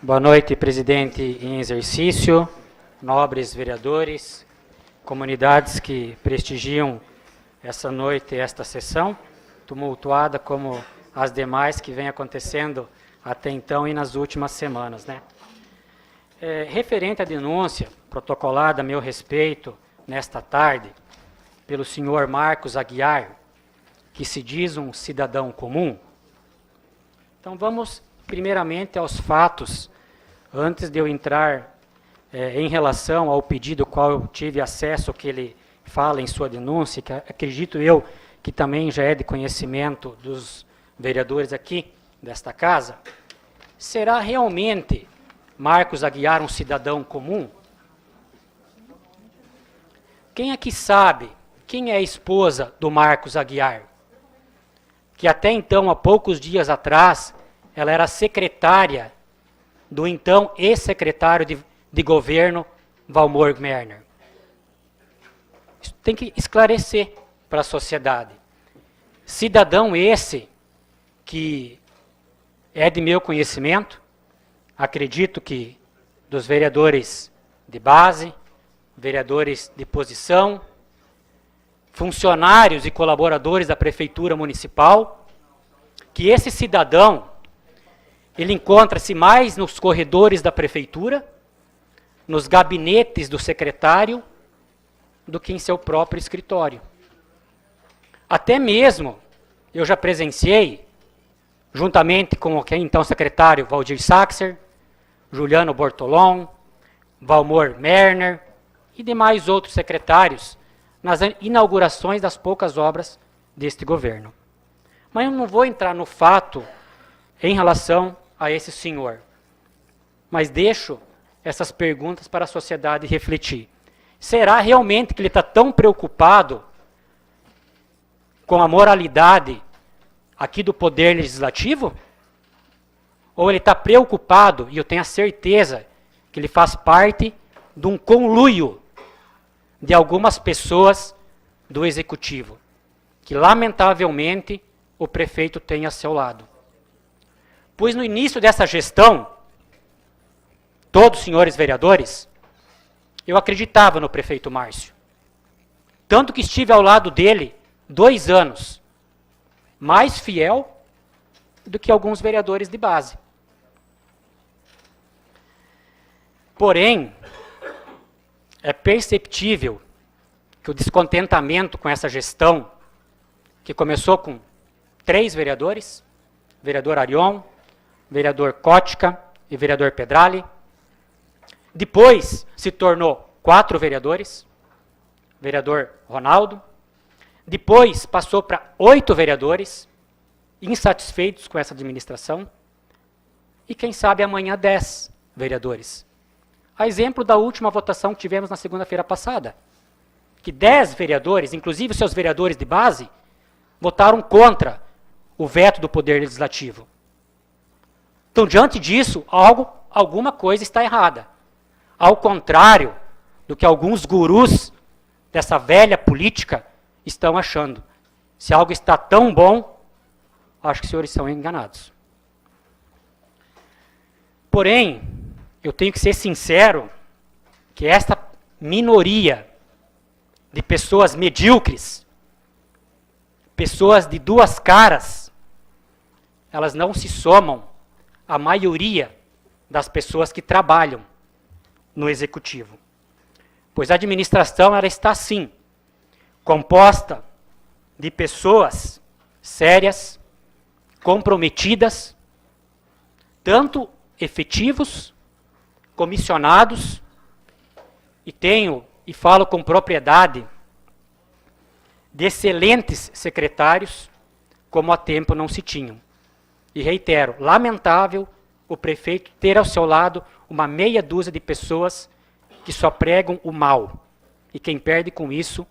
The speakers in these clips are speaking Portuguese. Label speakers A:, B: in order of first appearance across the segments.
A: Boa noite, presidente em exercício, nobres vereadores, comunidades que prestigiam essa noite e esta sessão, tumultuada como as demais que vem acontecendo até então e nas últimas semanas, né? Referente à denúncia protocolada a meu respeito nesta tarde pelo senhor Marcos Aguiar, que se diz um cidadão comum, então vamos primeiramente aos fatos, antes de eu entrar em relação ao pedido ao qual eu tive acesso, que ele fala em sua denúncia, que acredito eu que também já é de conhecimento dos vereadores aqui desta casa. Será realmente Marcos Aguiar um cidadão comum? Quem aqui sabe quem é a esposa do Marcos Aguiar? Que até então, há poucos dias atrás, ela era secretária do então ex-secretário de governo, Valmor Merner. Isso tem que esclarecer para a sociedade. Cidadão esse que é de meu conhecimento, acredito que dos vereadores de base, vereadores de posição, funcionários e colaboradores da Prefeitura Municipal, que esse cidadão, ele encontra-se mais nos corredores da Prefeitura, nos gabinetes do secretário, do que em seu próprio escritório. Até mesmo, eu já presenciei, juntamente com o que é então secretário Valdir Saxer, Juliano Bortolom, Valmor Merner e demais outros secretários, nas inaugurações das poucas obras deste governo. Mas eu não vou entrar no fato em relação a esse senhor, mas deixo essas perguntas para a sociedade refletir. Será realmente que ele está tão preocupado com a moralidade aqui do Poder Legislativo? Ou ele está preocupado, e eu tenho a certeza que ele faz parte de um conluio de algumas pessoas do Executivo, que lamentavelmente o prefeito tem a seu lado. Pois no início dessa gestão, todos os senhores vereadores, eu acreditava no prefeito Márcio. Tanto que estive ao lado dele 2 anos, mais fiel do que alguns vereadores de base. Porém, é perceptível que o descontentamento com essa gestão, que começou com 3 vereadores, vereador Arion, vereador Cótica e vereador Pedrali, depois se tornou 4 vereadores, vereador Ronaldo, depois passou para 8 vereadores, insatisfeitos com essa administração, e quem sabe amanhã 10 vereadores. A exemplo da última votação que tivemos na segunda-feira passada, que 10 vereadores, inclusive seus vereadores de base, votaram contra o veto do Poder Legislativo. Então, diante disso, alguma coisa está errada. Ao contrário do que alguns gurus dessa velha política estão achando. Se algo está tão bom, acho que os senhores são enganados. Porém, eu tenho que ser sincero que esta minoria de pessoas medíocres, pessoas de 2 caras, elas não se somam à maioria das pessoas que trabalham no Executivo. Pois a administração, ela está sim, composta de pessoas sérias, comprometidas, tanto efetivos, comissionados, e tenho, e falo com propriedade, de excelentes secretários, como há tempo não se tinham. E reitero, lamentável o prefeito ter ao seu lado uma meia dúzia de pessoas que só pregam o mal. E quem perde com isso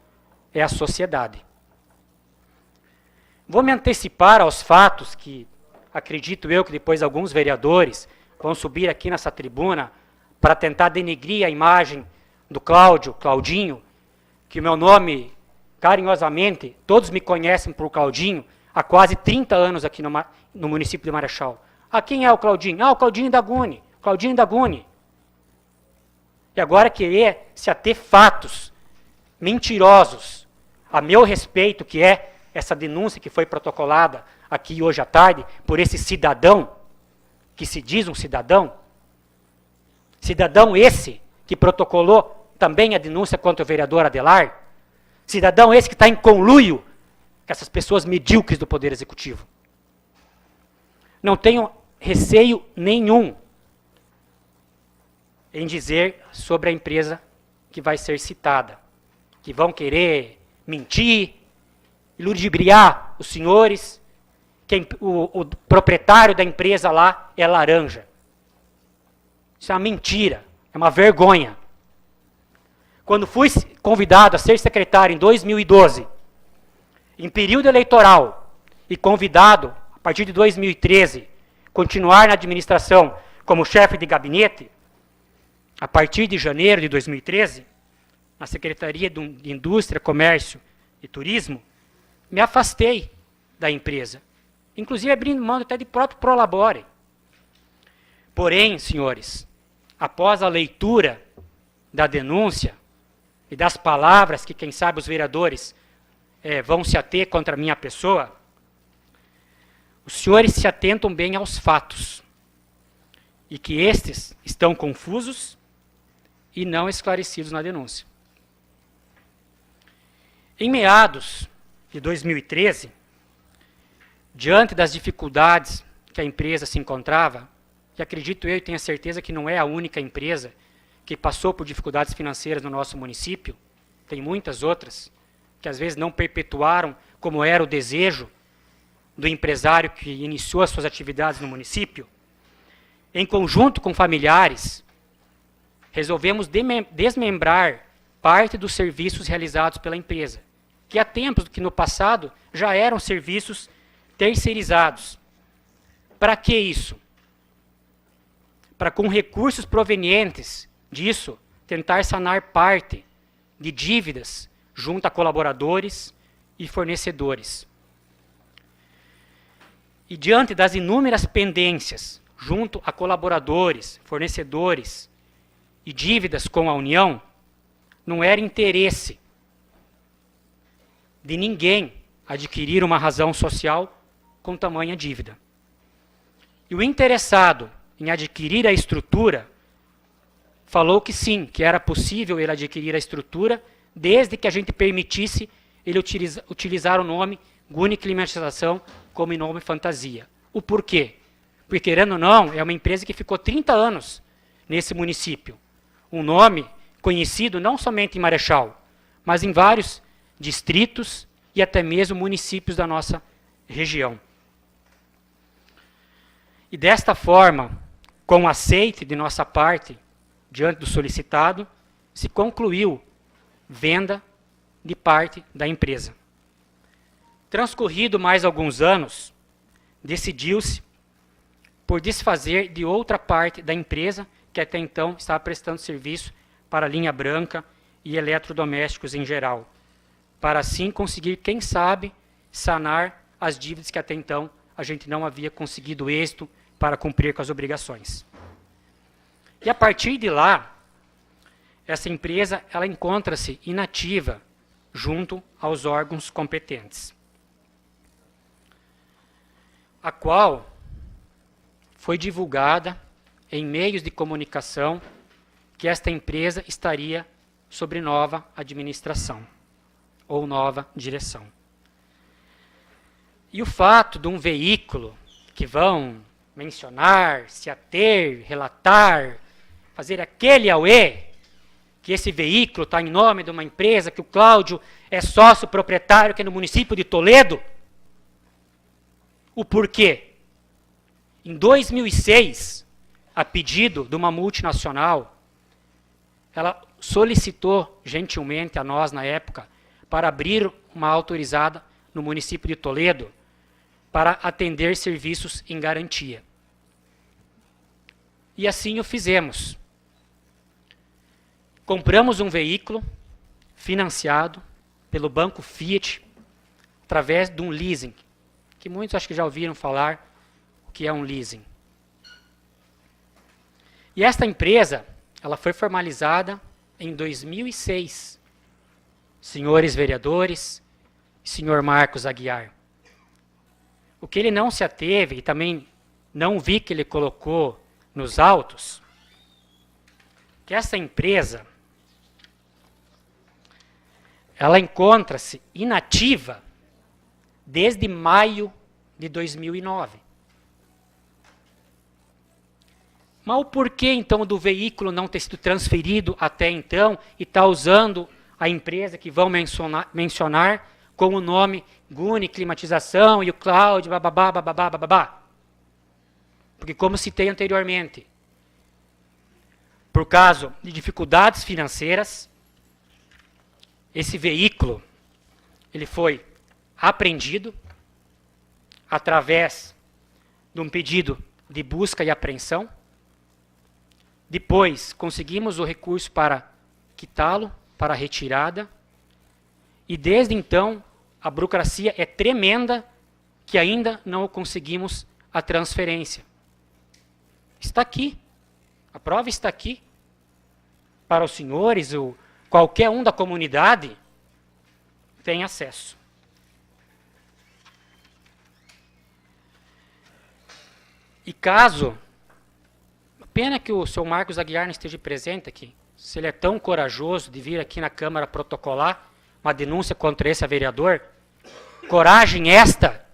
A: é a sociedade. Vou me antecipar aos fatos que, acredito eu, que depois alguns vereadores vão subir aqui nessa tribuna para tentar denegrir a imagem do Claudinho, que o meu nome, carinhosamente, todos me conhecem por Claudinho, há quase 30 anos aqui no município de Marechal. Ah, quem é o Claudinho? Ah, o Claudinho da Gune. Claudinho Daguni. E agora querer se ater fatos mentirosos a meu respeito, que é essa denúncia que foi protocolada aqui hoje à tarde por esse cidadão, que se diz um cidadão esse que protocolou também a denúncia contra o vereador Adelar, cidadão esse que está em conluio com essas pessoas medíocres do Poder Executivo. Não tenho receio nenhum em dizer sobre a empresa que vai ser citada, que vão querer mentir, ludibriar os senhores, que o proprietário da empresa lá é laranja. Isso é uma mentira, é uma vergonha. Quando fui convidado a ser secretário em 2012, em período eleitoral, e convidado, a partir de 2013, continuar na administração como chefe de gabinete, a partir de janeiro de 2013, na Secretaria de Indústria, Comércio e Turismo, me afastei da empresa, inclusive abrindo mão até de próprio Prolabore. Porém, senhores, após a leitura da denúncia e das palavras que, quem sabe, os vereadores vão se ater contra a minha pessoa, os senhores se atentam bem aos fatos e que estes estão confusos e não esclarecidos na denúncia. Em meados de 2013, diante das dificuldades que a empresa se encontrava, e acredito eu e tenho certeza que não é a única empresa que passou por dificuldades financeiras no nosso município, tem muitas outras, que às vezes não perpetuaram como era o desejo do empresário que iniciou as suas atividades no município, em conjunto com familiares, resolvemos desmembrar parte dos serviços realizados pela empresa, que há tempos que no passado já eram serviços terceirizados. Para que isso? Para, com recursos provenientes disso, tentar sanar parte de dívidas junto a colaboradores e fornecedores. E diante das inúmeras pendências junto a colaboradores, fornecedores e dívidas com a União, não era interesse de ninguém adquirir uma razão social com tamanha dívida. E o interessado em adquirir a estrutura falou que sim, que era possível ele adquirir a estrutura, desde que a gente permitisse ele utilizar o nome Guni Climatização como nome fantasia. O porquê? Porque, querendo ou não, é uma empresa que ficou 30 anos nesse município. Um nome conhecido não somente em Marechal, mas em vários distritos e até mesmo municípios da nossa região. E desta forma, com o aceite de nossa parte, diante do solicitado, se concluiu venda de parte da empresa. Transcorrido mais alguns anos, decidiu-se por desfazer de outra parte da empresa, que até então estava prestando serviço para a linha branca e eletrodomésticos em geral, para assim conseguir, quem sabe, sanar as dívidas que até então a gente não havia conseguido êxito para cumprir com as obrigações. E a partir de lá, essa empresa ela encontra-se inativa junto aos órgãos competentes, a qual foi divulgada em meios de comunicação que esta empresa estaria sob nova administração ou nova direção. E o fato de um veículo que vão mencionar, se ater, relatar, fazer aquele auê, que esse veículo está em nome de uma empresa, que o Cláudio é sócio proprietário aqui no município de Toledo. O porquê? Em 2006, a pedido de uma multinacional, ela solicitou gentilmente a nós, na época, para abrir uma autorizada no município de Toledo, para atender serviços em garantia. E assim o fizemos. Compramos um veículo financiado pelo Banco Fiat, através de um leasing, que muitos acho que já ouviram falar o que é um leasing. E esta empresa, ela foi formalizada em 2006. Senhores vereadores, senhor Marcos Aguiar. O que ele não se ateve, e também não vi que ele colocou nos autos, que essa empresa, ela encontra-se inativa desde maio de 2009. Mas o porquê, então, do veículo não ter sido transferido até então e está usando a empresa que vão mencionar com o nome Guni Climatização e o Cláudio, bababá, bababá, bababá? Porque, como citei anteriormente, por causa de dificuldades financeiras, esse veículo ele foi apreendido através de um pedido de busca e apreensão. Depois, conseguimos o recurso para quitá-lo, para a retirada. E desde então, a burocracia é tremenda que ainda não conseguimos a transferência. Está aqui. A prova está aqui. Para os senhores, ou qualquer um da comunidade tem acesso. E caso, pena que o seu Marcos Aguiar não esteja presente aqui, se ele é tão corajoso de vir aqui na Câmara protocolar uma denúncia contra esse vereador, coragem esta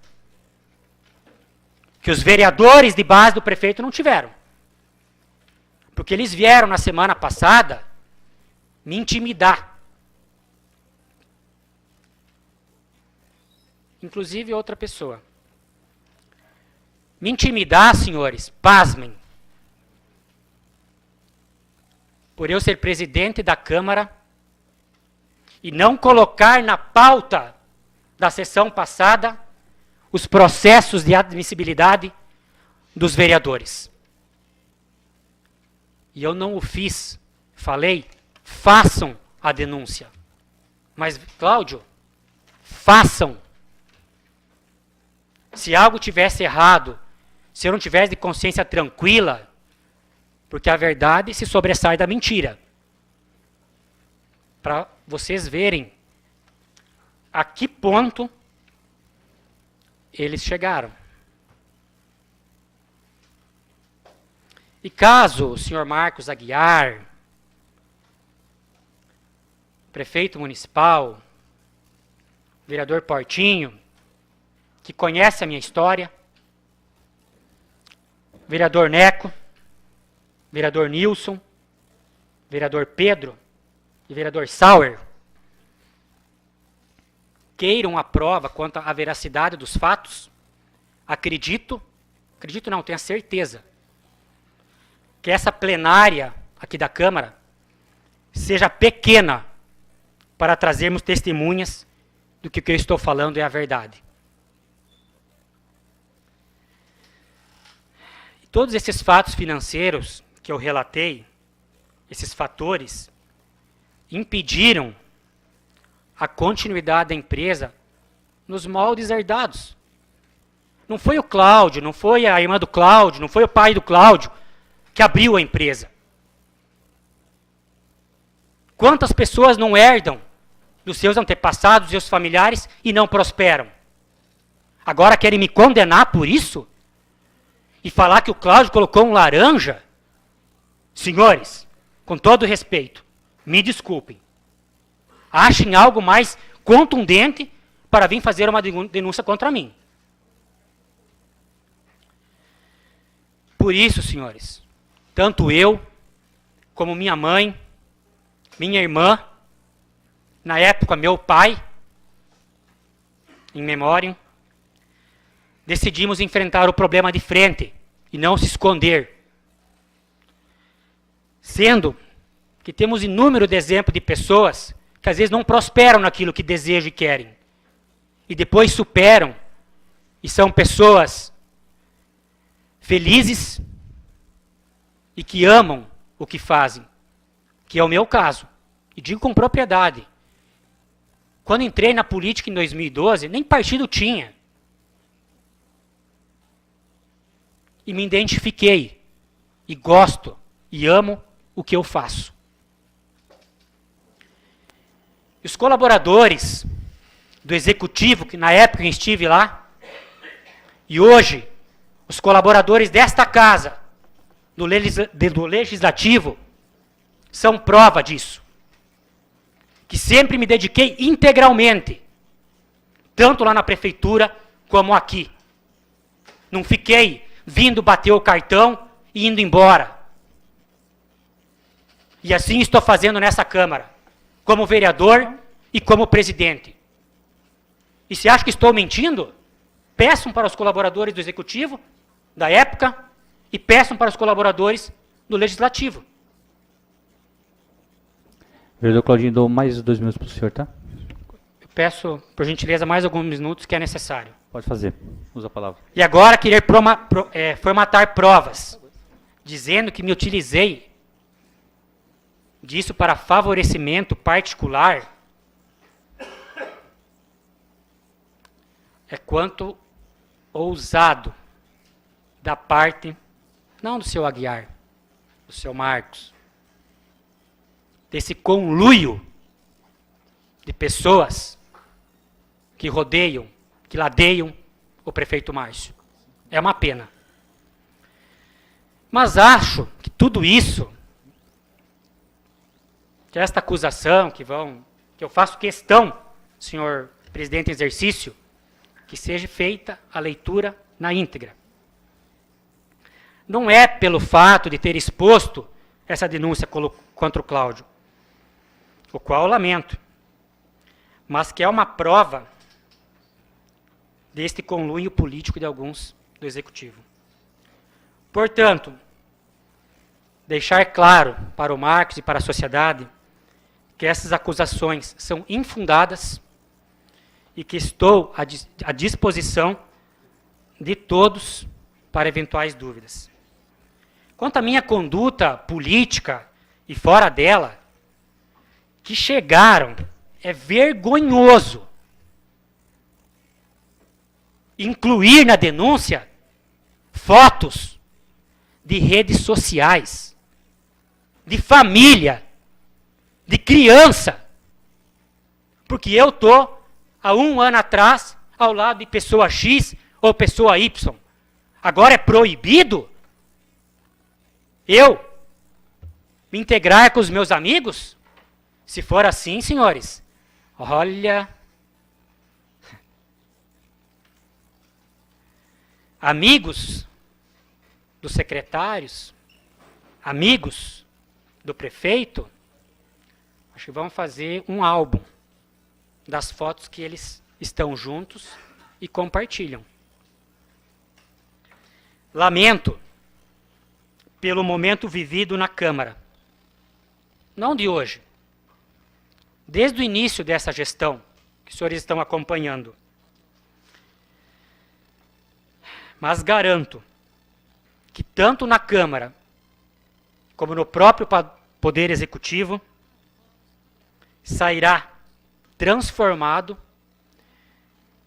A: que os vereadores de base do prefeito não tiveram. Porque eles vieram na semana passada me intimidar. Inclusive outra pessoa. Me intimidar, senhores, pasmem. Por eu ser presidente da Câmara e não colocar na pauta da sessão passada os processos de admissibilidade dos vereadores. E eu não o fiz. Falei, façam a denúncia. Mas, Cláudio, façam. Se algo tivesse errado, se eu não tivesse de consciência tranquila, porque a verdade se sobressai da mentira. Para vocês verem a que ponto eles chegaram. E caso o senhor Marcos Aguiar, prefeito municipal, vereador Portinho, que conhece a minha história, vereador Neco, vereador Nilson, vereador Pedro e vereador Sauer, queiram a prova quanto à veracidade dos fatos, acredito não, tenho a certeza, que essa plenária aqui da Câmara seja pequena para trazermos testemunhas do que o que eu estou falando é a verdade. E todos esses fatos financeiros que eu relatei, esses fatores, impediram a continuidade da empresa nos moldes herdados. Não foi o Cláudio, não foi a irmã do Cláudio, não foi o pai do Cláudio que abriu a empresa. Quantas pessoas não herdam dos seus antepassados, dos seus familiares e não prosperam? Agora querem me condenar por isso? E falar que o Cláudio colocou um laranja? Senhores, com todo respeito, me desculpem. Achem algo mais contundente para vir fazer uma denúncia contra mim. Por isso, senhores, tanto eu, como minha mãe, minha irmã, na época meu pai, em memória, decidimos enfrentar o problema de frente e não se esconder. Sendo que temos inúmeros exemplos de pessoas que às vezes não prosperam naquilo que desejam e querem. E depois superam e são pessoas felizes e que amam o que fazem, que é o meu caso. E digo com propriedade. Quando entrei na política em 2012, nem partido tinha. E me identifiquei, e gosto, e amo o que eu faço. Os colaboradores do Executivo, que na época eu estive lá, e hoje, os colaboradores desta casa, do Legislativo, são prova disso. Que sempre me dediquei integralmente, tanto lá na Prefeitura, como aqui. Não fiquei vindo bater o cartão e indo embora. E assim estou fazendo nessa Câmara, como vereador e como presidente. E se acha que estou mentindo, peçam para os colaboradores do Executivo, da época, e peçam para os colaboradores do Legislativo.
B: Vereador Claudinho, dou mais 2 minutos para o senhor, tá?
A: Eu peço, por gentileza, mais alguns minutos que é necessário.
B: Pode fazer. Usa a palavra.
A: E agora querer formatar provas, dizendo que me utilizei disso para favorecimento particular, é quanto ousado da parte, não do seu Aguiar, do seu Marcos, desse conluio de pessoas que rodeiam, que ladeiam o prefeito Márcio. É uma pena. Mas acho que tudo isso, que esta acusação que eu faço questão, senhor presidente em exercício, que seja feita a leitura na íntegra. Não é pelo fato de ter exposto essa denúncia contra o Cláudio, o qual eu lamento, mas que é uma prova deste conluio político de alguns do Executivo. Portanto, deixar claro para o Marcos e para a sociedade que essas acusações são infundadas e que estou à disposição de todos para eventuais dúvidas. Quanto à minha conduta política e fora dela, que chegaram, é vergonhoso incluir na denúncia fotos de redes sociais, de família, de criança, porque eu estou há 1 ano atrás ao lado de pessoa X ou pessoa Y. Agora é proibido eu me integrar com os meus amigos? Se for assim, senhores, olha, amigos dos secretários, amigos do prefeito, acho que vão fazer um álbum das fotos que eles estão juntos e compartilham. Lamento pelo momento vivido na Câmara. Não de hoje. Desde o início dessa gestão, que os senhores estão acompanhando. Mas garanto que tanto na Câmara, como no próprio Poder Executivo, sairá transformado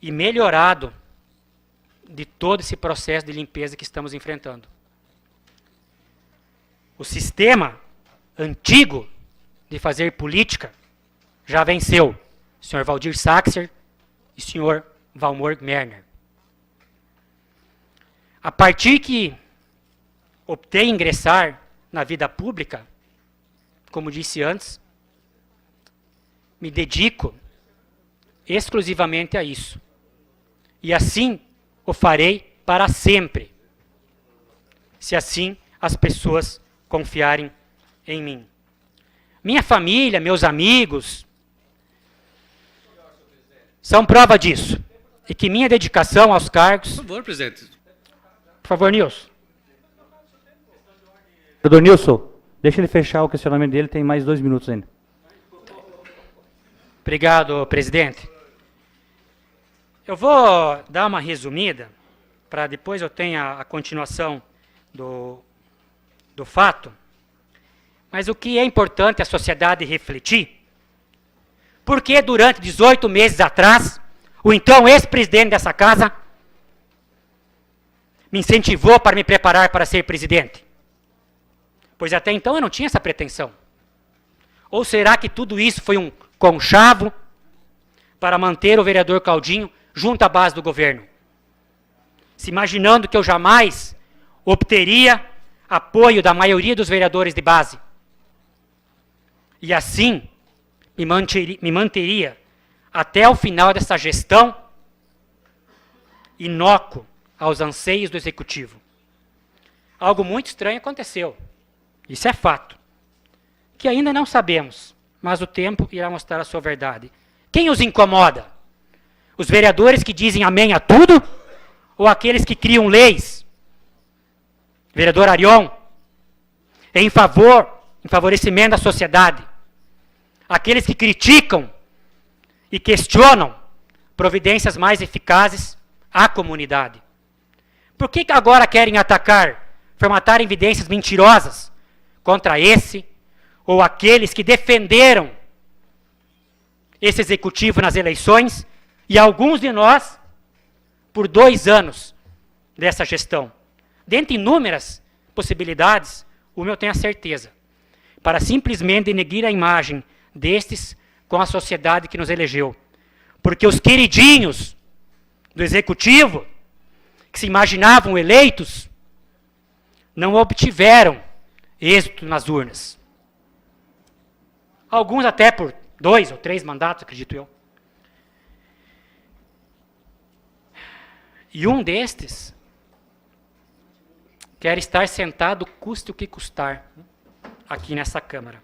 A: e melhorado de todo esse processo de limpeza que estamos enfrentando. O sistema antigo de fazer política já venceu, senhor Valdir Saxer e senhor Valmor Merner. A partir que optei ingressar na vida pública, como disse antes, me dedico exclusivamente a isso. E assim o farei para sempre, se assim as pessoas confiarem em mim. Minha família, meus amigos, são prova disso. E que minha dedicação aos cargos...
C: Por favor, presidente.
A: Por favor, Nilson.
B: Vereador Nilson, deixa ele fechar o questionamento dele, tem mais 2 minutos ainda.
A: Obrigado, presidente. Eu vou dar uma resumida, para depois eu tenha a continuação do fato. Mas o que é importante a sociedade refletir, porque durante 18 meses atrás, o então ex-presidente dessa casa me incentivou para me preparar para ser presidente. Pois até então eu não tinha essa pretensão. Ou será que tudo isso foi um conchavo para manter o vereador Claudinho junto à base do governo? Se imaginando que eu jamais obteria apoio da maioria dos vereadores de base. E assim me manteria até o final dessa gestão inócuo aos anseios do Executivo. Algo muito estranho aconteceu. Isso é fato. Que ainda não sabemos, mas o tempo irá mostrar a sua verdade. Quem os incomoda? Os vereadores que dizem amém a tudo? Ou aqueles que criam leis? Vereador Arion, em favorecimento da sociedade. Aqueles que criticam e questionam providências mais eficazes à comunidade. Por que agora querem atacar, formatar evidências mentirosas contra esse ou aqueles que defenderam esse executivo nas eleições e alguns de nós por 2 anos dessa gestão? Dentre inúmeras possibilidades, uma eu tenho a certeza, para simplesmente denegrir a imagem destes com a sociedade que nos elegeu. Porque os queridinhos do Executivo, que se imaginavam eleitos, não obtiveram êxito nas urnas. Alguns até por 2 ou 3 mandatos, acredito eu. E um destes quer estar sentado, custe o que custar, aqui nessa Câmara.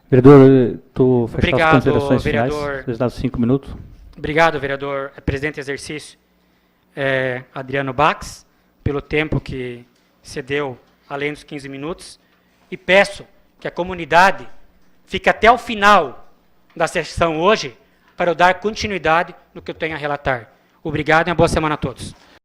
B: Vereador, tu fechar
A: Obrigado,
B: as considerações
A: vereador.
B: finais, vocês dão 5 minutos.
A: Obrigado, vereador, presidente em exercício, Adriano Bax, pelo tempo que cedeu além dos 15 minutos. E peço que a comunidade fique até o final da sessão hoje para eu dar continuidade no que eu tenho a relatar. Obrigado e uma boa semana a todos.